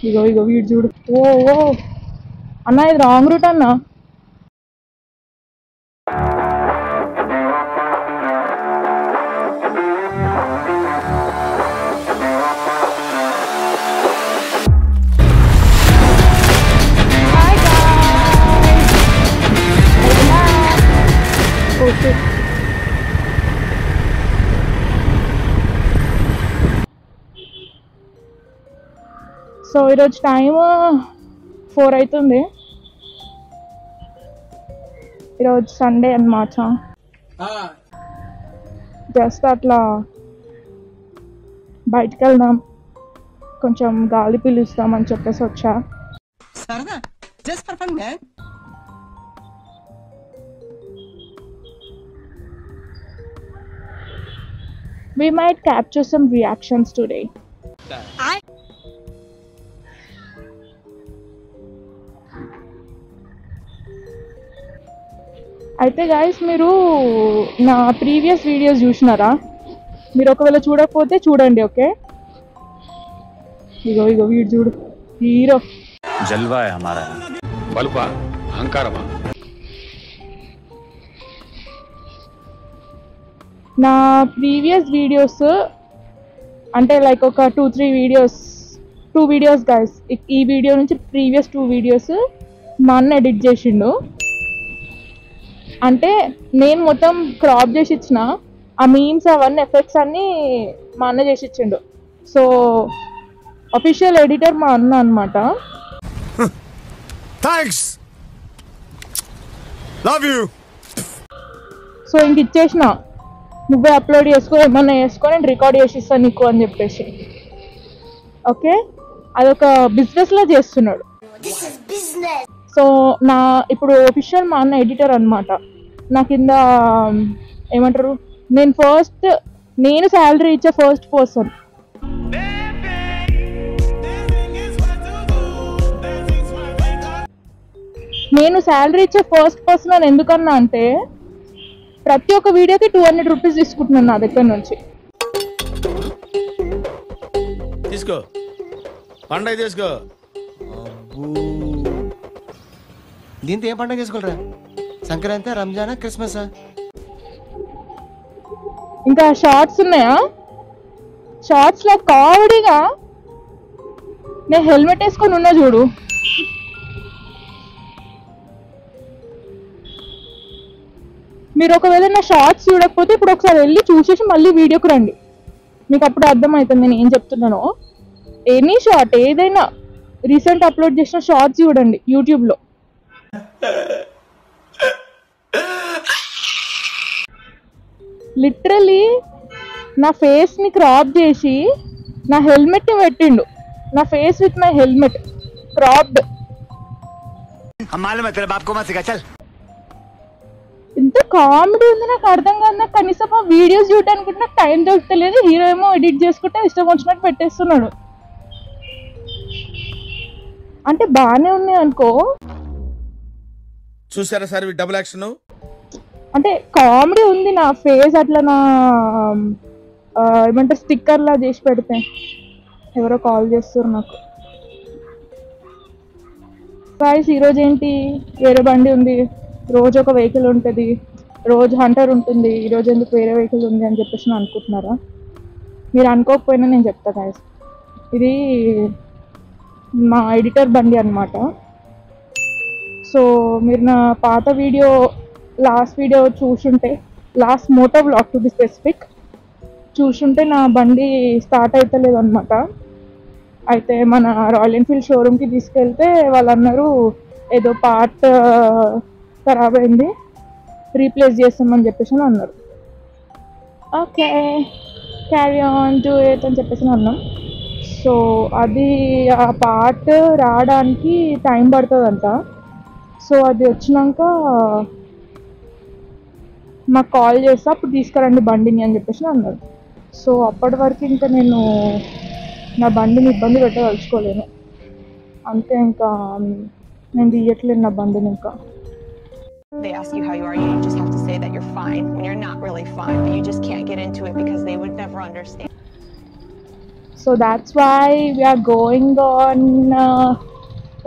ఇగో ఇగో వీడు చూడు. ఓ ఓ అన్న ఇది రాంగ్ రూట్ అన్న. సో ఈరోజు టైం 4 అవుతుంది. ఈరోజు సండే అన్నమాట. జస్ట్ అట్లా బయటికి వెళ్దాం, కొంచెం గాలి పీలుస్తామని చెప్పేసి వచ్చా. We might capture some reactions today. అయితే గైస్ మీరు నా ప్రీవియస్ వీడియోస్ చూసినారా? మీరు ఒకవేళ చూడకపోతే చూడండి. ఓకే, ఇగో ఇగో వీడు చూడు, హీరో. జల్వా హమారా బల్బా అహంకారమా. నా ప్రీవియస్ వీడియోస్ అంటే లైక్ ఒక 2 వీడియోస్ గైస్. ఈ వీడియో నుంచి ప్రీవియస్ 2 వీడియోస్ మా అన్న ఎడిట్ చేసిండు. అంటే నేను మొత్తం క్రాప్ చేసి ఇచ్చిన, ఆ మీమ్స్ అవన్నీ ఎఫెక్ట్స్ అన్నీ మా అన్న చేసి ఇచ్చిండు. సో అఫీషియల్ ఎడిటర్ మా అన్న అనమాట. సో ఇంక ఇచ్చేసిన, నువ్వే అప్లోడ్ చేసుకో, ఏమన్నా చేసుకో, నేను రికార్డ్ చేసి ఇస్తాను నీకు అని చెప్పేసి. ఓకే, అదొక బిజినెస్లో చేస్తున్నాడు. సో నా ఇప్పుడు అఫీషియల్ మా అన్న ఎడిటర్ అనమాట. నా కింద ఏమంటారు, నేను శాలరీ ఇచ్చే ఫస్ట్ పర్సన్. నేను శాలరీ ఇచ్చే ఫస్ట్ పర్సన్ అని ఎందుకన్నా అంటే ప్రతి ఒక్క వీడియోకి 200 రూపీస్ తీసుకుంటున్నాను నా దగ్గర నుంచి. తీసుకో పండగ తీసుకో. దీంతో ఏం పండుగ చేసుకోలేరా? సంక్రాంతి, రంజానా, క్రిస్మస్? ఇంకా షార్ట్స్ ఉన్నాయా? షార్ట్స్ లో కామెడీగా నేను హెల్మెట్ వేసుకొని ఉన్నా చూడు. మీరు ఒకవేళ నా షార్ట్స్ చూడకపోతే ఇప్పుడు ఒకసారి వెళ్ళి చూసేసి మళ్ళీ వీడియోకి రండి, మీకు అప్పుడు అర్థమవుతుంది నేను ఏం చెప్తున్నానో. ఎనీ షార్ట్ ఏదైనా రీసెంట్ అప్లోడ్ చేసిన షార్ట్స్ చూడండి యూట్యూబ్లో. లిటరలీ నా ఫేస్ని క్రాప్ చేసి నా హెల్మెట్ని పెట్టిండు. నా face with my helmet cropped. ఇంత కామెడీ ఉంది, నాకు అర్థం కాదు. నాకు కనీసం ఆ వీడియోస్ చూడడానికి నాకు టైం దొరకలేదు. హీరో ఏమో ఎడిట్ చేసుకుంటే ఇష్టం వచ్చినట్టు పెట్టేస్తున్నాడు. అంటే బాగానే ఉన్నాయి అనుకో. చూసారా సార్ డబుల్ యాక్షన్? అంటే కామెడీ ఉంది. నా ఫేస్ అట్లా నా ఏమంటారు స్టిక్కర్ లా చేసి పెడితే. ఎవరో కాల్ చేస్తారు నాకు. గాయ్స్ ఈరోజు ఏంటి వేరే బండి ఉంది, రోజు ఒక వెహికల్ ఉంటుంది, రోజు హంటర్ ఉంటుంది, ఈరోజు ఎందుకు వేరే వెహికల్ ఉంది అని చెప్పేసి అనుకుంటున్నారా? మీరు అనుకోకపోయినా నేను చెప్తా గాయ్స్, ఇది మా ఎడిటర్ బండి అనమాట. సో మీరు నా పాత వీడియో లాస్ట్ వీడియో చూసుంటే, last moto vlog to be specific చూసుంటే, నా బండి స్టార్ట్ అవుతలేదు అనమాట. అయితే మన రాయల్ ఎన్ఫీల్డ్ షోరూమ్కి తీసుకెళ్తే వాళ్ళు అన్నారు ఏదో పార్ట్ ఖరాబ్ అయింది, రీప్లేస్ చేస్తామని చెప్పేసి అన్నారు. Okay carry on to it అని చెప్పేసి అన్నాం. సో అది ఆ పార్ట్ రావడానికి టైం పడుతుందంట. సో అది వచ్చినాక మాకు కాల్ చేస్తే అప్పుడు తీసుకురండి బండిని అని చెప్పేసి అన్నారు. సో అప్పటి వరకు ఇంకా నేను నా బండిని ఇబ్బంది పెట్టదలుచుకోలేను. అంతే, ఇంకా నేను తీయట్లేదు నా బండిని ఇంకా. They ask you how you are, you just have to say that you're fine when you're not really fine, but you just can't get into it because they would never understand. So that's why we are going on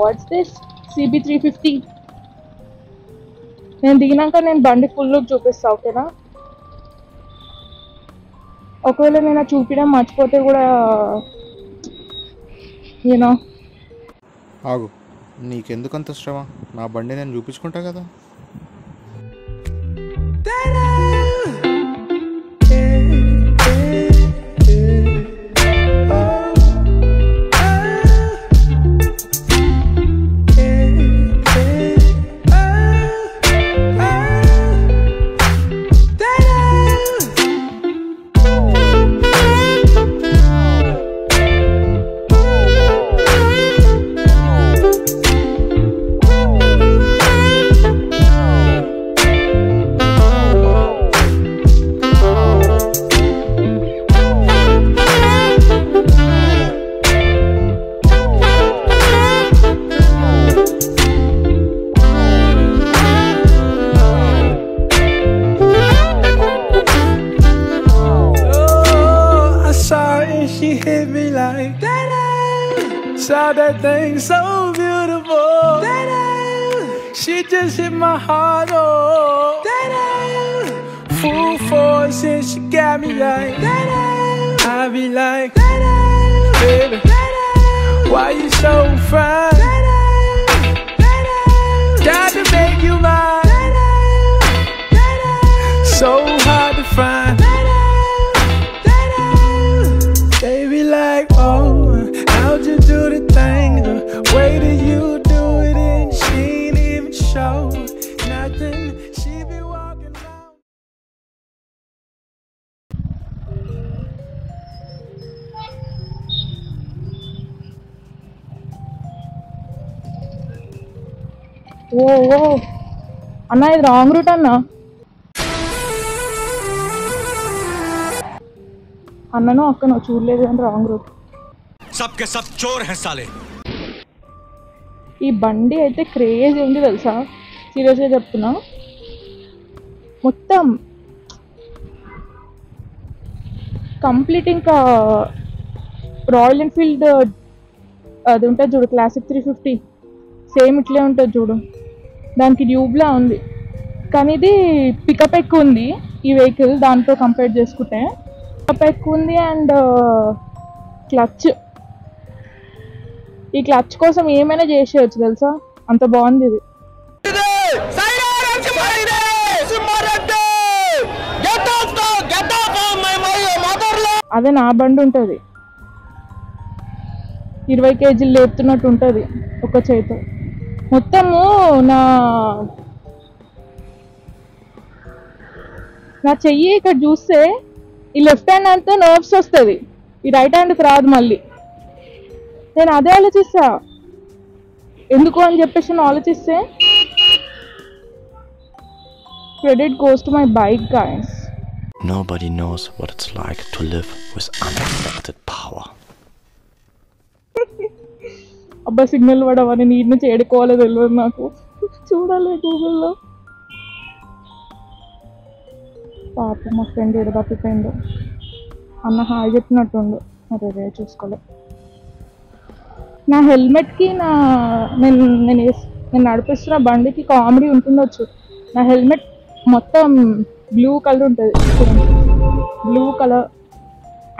what's this, CB350. నేను దిగినాక నేను బండి full look చూపిస్తా, ఓకేనా? ఒకవేళ నేను చూపించడం మర్చిపోతే కూడా యూనో. ఆగు, నీకెందుకంత శ్రమ? నా బండి నేను చూపించుకుంటా కదా. She hit me like that. Saw that thing so beautiful. She just hit my heart. Oh, full force and she got me like I be like, baby, why you so fine? Got to make you mine. So hard to find. Baby, like, oh, how'd you do the thing? The way that you do it, and she ain't even show nothing. She be walking around. ఓ ఓ అన్న, ఇది wrong route అన్న. అన్నను అక్కను చూడలేదు అని wrong route. सबके सब चोर हैं साले. ఈ బండి అయితే క్రేజీ ఉంది తెలుసా, సీరియస్గా చెప్తున్నా. మొత్తం కంప్లీట్ ఇంకా రాయల్ ఎన్ఫీల్డ్ అది ఉంటుంది చూడు, క్లాసిక్ 350 సేమ్ ఇట్లే ఉంటుంది చూడు. దానికి ట్యూబ్లా ఉంది, కానీ ఇది పికప్ ఎక్కువ ఉంది ఈ వెహికల్ దాంతో కంపేర్ చేసుకుంటే. పికప్ ఎక్కువ ఉంది అండ్ క్లచ్, ఈ క్లచ్ కోసం ఏమైనా చేసేయచ్చు తెలుసా, అంత బాగుంది ఇది. అదే నా బండి ఉంటుంది, 20 కేజీలు లేపుతున్నట్టు ఉంటుంది ఒక చేతితో. మొత్తము నా చెయ్యి ఇక్కడ చూస్తే ఈ లెఫ్ట్ హ్యాండ్ అంతా నర్వ్స్ వస్తుంది, ఈ రైట్ హ్యాండ్కి రాదు. మళ్ళీ నేను అదే ఆలోచిస్తా, ఎందుకు అని చెప్పేసి నేను ఆలోచిస్తే credit goes to my bike, guys. Nobody knows what it's like to live with unexpected power. అబ్బా సిగ్నల్ పడవని నీటి నుంచి ఏడుకోవాలో తెలియదు నాకు, చూడాలి గూగుల్లో. పాప మా ఫ్రెండ్ ఏడు తప్పిపోయిండు, అన్న హాయ్ చెప్పినట్టుండు, అదే చూసుకోలే. నా హెల్మెట్కి నేను నడిపిస్తున్న బండికి కామెడీ ఉంటుండొచ్చు. నా హెల్మెట్ మొత్తం బ్లూ కలర్ ఉంటుంది, blue colour,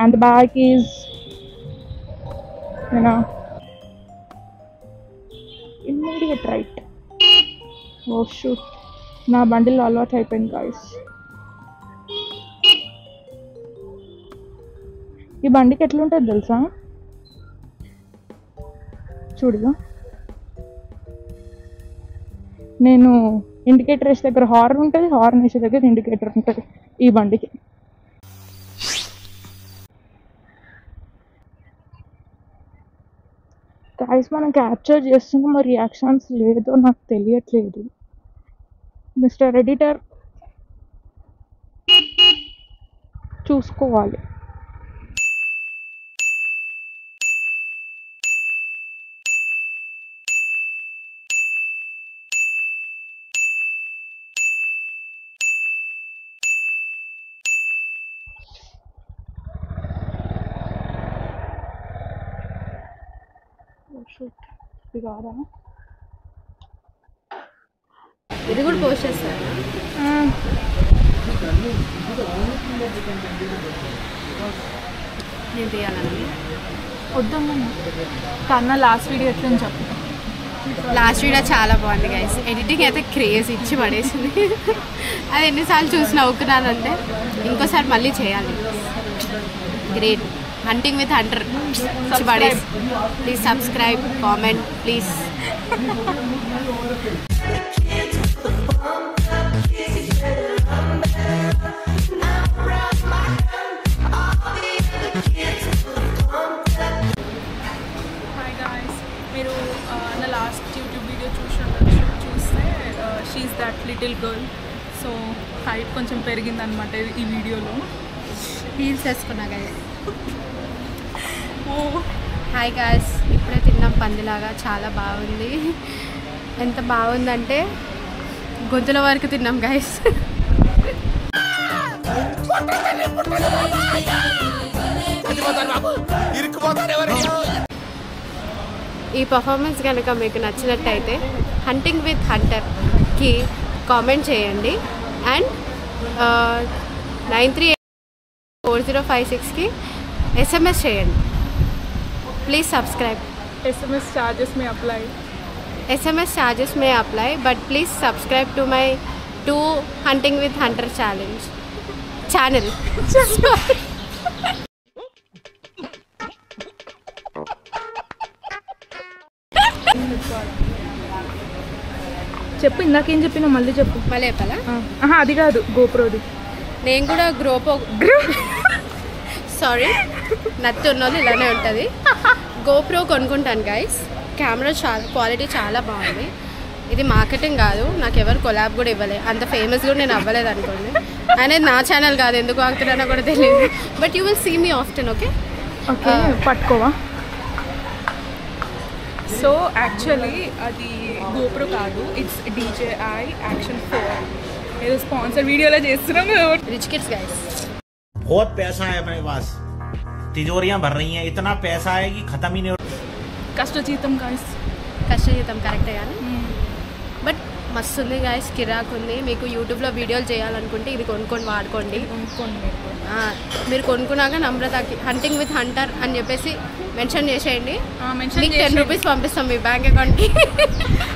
and back is immediate right. Oh shoot, నా బండిలో అలవాటు అయిపోయింది గాయ్స్. ఈ బండికి ఎట్లుంటుంది తెలుసా, చూడుగా, నేను ఇండికేటర్ వేసే దగ్గర హార్న్ ఉంటుంది, హార్న్ వేసే దగ్గర ఇండికేటర్ ఉంటుంది ఈ బండికి. గాయ్స్ మనం క్యాప్చర్ చేస్తున్నాం, మరి రియాక్షన్స్ లేదో నాకు తెలియట్లేదు. మిస్టర్ ఎడిటర్ చూసుకోవాలి. షూట్ ఇది కాదా? ఇది కూడా పోస్ట్ చేస్తారా? నేను తీయాలని వద్దమ్మా. కన్నా లాస్ట్ వీడియో ఎట్లని చెప్పు. లాస్ట్ వీడియో చాలా బాగుంది గైస్. ఎడిటింగ్ అయితే క్రేజ్ ఇచ్చి పడేసింది. అది ఎన్నిసార్లు చూసి నవ్వుకున్నానంటే ఇంకోసారి మళ్ళీ చేయాలి. గ్రేట్. హంటింగ్ విత్ హంటర్ ఇచ్చి పడేసి. Please subscribe, comment please. మీరు నా లాస్ట్ యూట్యూబ్ వీడియో చూస్తే she's that little girl. So height కొంచెం పెరిగిందనమాట ఈ వీడియోలో. హీల్స్ వేసుకున్నా గైస్. హాయ్ గాయస్, ఇప్పుడే తిన్నాం పందిలాగా. చాలా బాగుంది. ఎంత బాగుందంటే గొంతుల వరకు తిన్నాం గైస్. ఈ పర్ఫార్మెన్స్ కనుక మీకు నచ్చినట్టయితే హంటింగ్ విత్ హంటర్కి కామెంట్ చేయండి. అండ్ 934056కి SMS చేయండి. Please subscribe. SMS charges may apply. SMS charges may apply, but please subscribe to my 2 Hunting with Hunter channel. చెప్పు, ఇందాకేం చెప్పినా మళ్ళీ చెప్పు. మళ్ళీ చెప్పాలా? అది కాదు, గోప్రోది. నేను కూడా సారీ, నత్తి ఉన్నోళ్ళు ఇలానే ఉంటుంది. గోప్రో కొనుక్కుంటాను గైస్. కెమెరా క్వాలిటీ చాలా బాగుంది. ఇది మార్కెటింగ్ కాదు, నాకు ఎవరు కొలాబ్ కూడా ఇవ్వలేదు. అంత ఫేమస్ కూడా నేను అవ్వలేదు అనుకోండి. అనేది నా ఛానల్ కాదు, ఎందుకు ఆగుతున్నానో కూడా తెలియదు. But you will see me often. Okay okay, పట్టుకోవా. సో యాక్చువల్లీ అది గోప్రో కాదు, ఇట్స్ DJI Action 4. ఏదో స్పాన్సర్ వీడియోలో చేస్తున్నాం. Rich kids guys. बहुत पैसा है अपने पास, तिजोरियां भर रही हैं, इतना पैसा है कि खत्म ही नहीं. కష్టజీతం గాయస్. కష్టజీతం కరెక్టే కానీ బట్ మస్తు ఉంది గాయస్, కిరాక్ ఉంది. మీకు యూట్యూబ్లో వీడియోలు చేయాలనుకుంటే ఇది కొనుక్కొని వాడుకోండి. మీరు కొనుక్కున్నాక నమ్రతకి హంటింగ్ విత్ హంటర్ అని చెప్పేసి మెన్షన్ చేసేయండి. మీకు 10 రూపీస్ పంపిస్తాం మీ బ్యాంక్ అకౌంట్కి.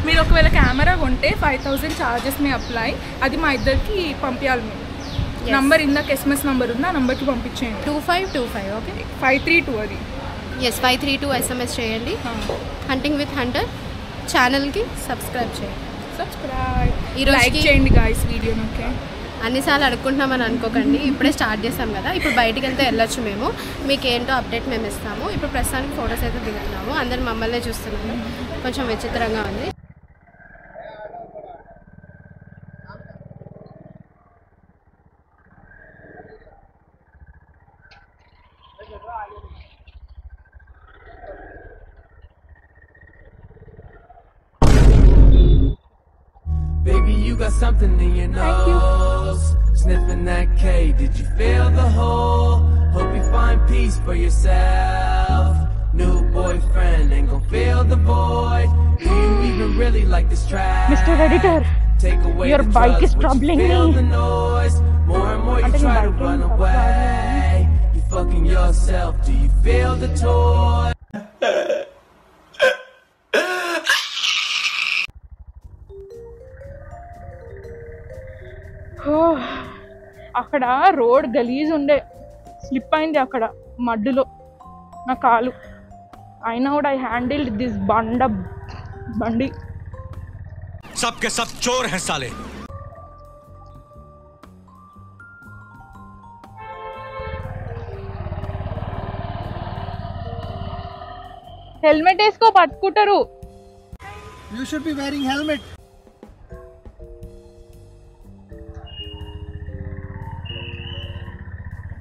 మీరు ఒకవేళ కెమెరా కొంటే 5000 చార్జెస్ మీ అప్లై. అది మా ఇద్దరికి పంపించాలి. మీరు నంబర్ ఇందాక SMS నంబర్ ఉంది, ఆ నంబర్కి పంపించేయండి. 2525. ఓకే 532 అది. ఎస్ 532 SMS చేయండి. హంటింగ్ విత్ హంటర్ ఛానల్కి సబ్స్క్రైబ్ చేయండి. లైక్ చేయండి గాయ్స్ వీడియోని. ఓకే, అన్నిసార్లు అడుక్కుంటున్నామని అనుకోకండి. ఇప్పుడే స్టార్ట్ చేస్తాం కదా, ఇప్పుడు బయటికి వెళ్తే వెళ్ళొచ్చు మేము. మీకు ఏంటో అప్డేట్ మేము ఇస్తాము. ఇప్పుడు ప్రస్తుతానికి ఫొటోస్ అయితే దిగుతున్నాము. అందరు మమ్మల్నే చూస్తున్నాము. కొంచెం విచిత్రంగా ఉంది. Baby, you got something in your nose. Sniffing that K, did you feel the hole? Hope you find peace for yourself. New boyfriend ain't gon' fill the void. Do you even really like this track? Mr. Editor, take away your the bike drugs, is troubling you feel me. the noise. More and more you try to run away. You fucking yourself, do you feel the toy? అక్కడ road గలీజ్ ఉండే, slip అయింది అక్కడ మడ్డులో నా కాలు. అయినా కూడా I handled this బండి. सबके सब चोर हैं साले. హెల్మెట్ వేసుకో, పట్టుకుంటారు. You should be wearing helmet.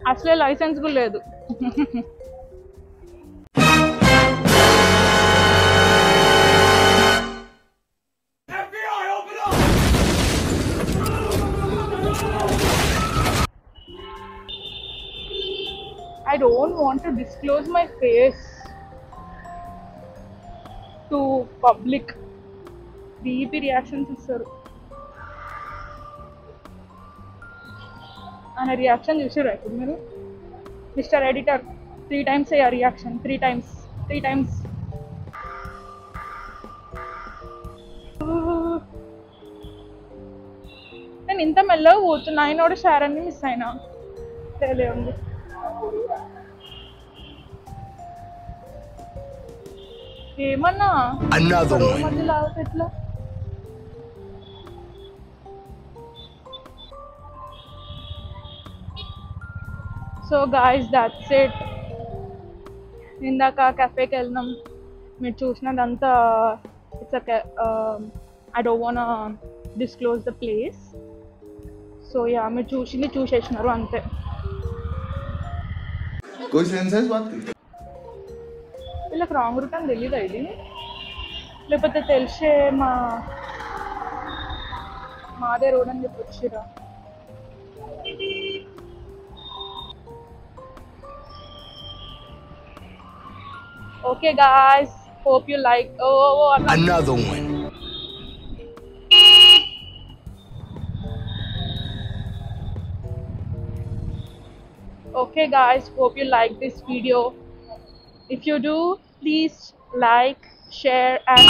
అసలే లైసెన్స్ కూడా లేదు. I don't want to disclose my face. To public BP reactions ఇస్తారు. ఆయన రియాక్షన్ చూసారా ఇప్పుడు మీరు? మిస్టర్ ఎడిటర్ 3 times అయ్యా రియాక్షన్, 3 times. నేను ఇంత మెల్లగా పోతున్నా, ఆయన కూడా షారాన్ని మిస్ అయినా తెలియ ఉంది. ఏమన్నా మధ్యలో ఎట్లా? So guys that's it. ఇందాక కెఫేకి వెళ్ళినాం, మీరు చూసినదంతా it's I don't want disclose the place. So yeah, మీరు చూసేసినారు అంతే. వీళ్ళకి రాంగ్ రూట్ అని తెలీదా ఇది? లేకపోతే తెలిసే మాదే రోడ్ అని చెప్పి వచ్చిరా? Okay guys, hope you like. Another one. Okay guys, hope you like this video. If you do, please like, share and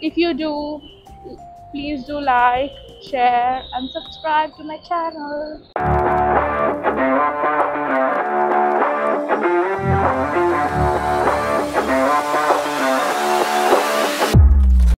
if you do, please do like, share and subscribe to my channel.